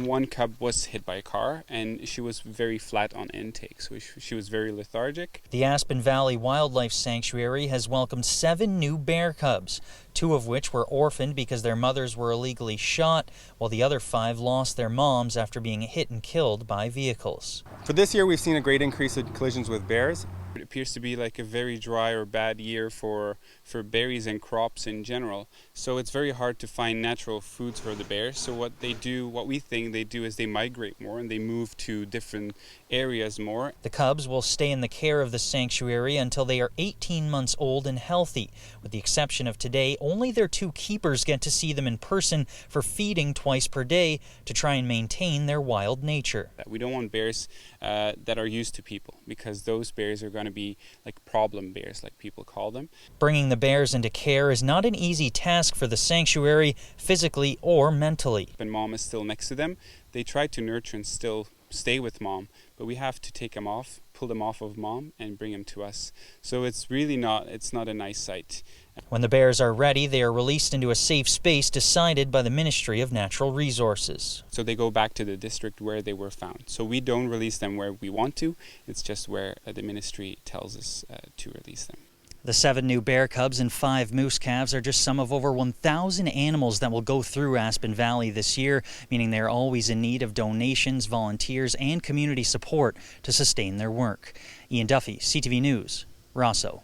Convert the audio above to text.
One cub was hit by a car and she was very flat on intake, so she was very lethargic. The Aspen Valley Wildlife Sanctuary has welcomed 7 new bear cubs, 2 of which were orphaned because their mothers were illegally shot, while the other 5 lost their moms after being hit and killed by vehicles. For this year, we've seen a great increase in collisions with bears. It appears to be like a very dry or bad year for berries and crops in general. So it's very hard to find natural foods for the bears. So what we think they do is they migrate more and they move to different areas more. The cubs will stay in the care of the sanctuary until they are 18 months old and healthy. With the exception of today, only their 2 keepers get to see them in person for feeding twice per day to try and maintain their wild nature. We don't want bears that are used to people, because those bears are going to be like problem bears, like people call them. Bringing the bears into care is not an easy task for the sanctuary, physically or mentally. When mom is still next to them, they try to nurture and still stay with mom, but we have to take them off, pull them off of mom and bring them to us. So it's not a nice sight. When the bears are ready, they are released into a safe space decided by the Ministry of Natural Resources. So they go back to the district where they were found. So we don't release them where we want to, it's just where the ministry tells us to release them. The 7 new bear cubs and 5 moose calves are just some of over 1,000 animals that will go through Aspen Valley this year, meaning they're always in need of donations, volunteers, and community support to sustain their work. Ian Duffy, CTV News, Rosso.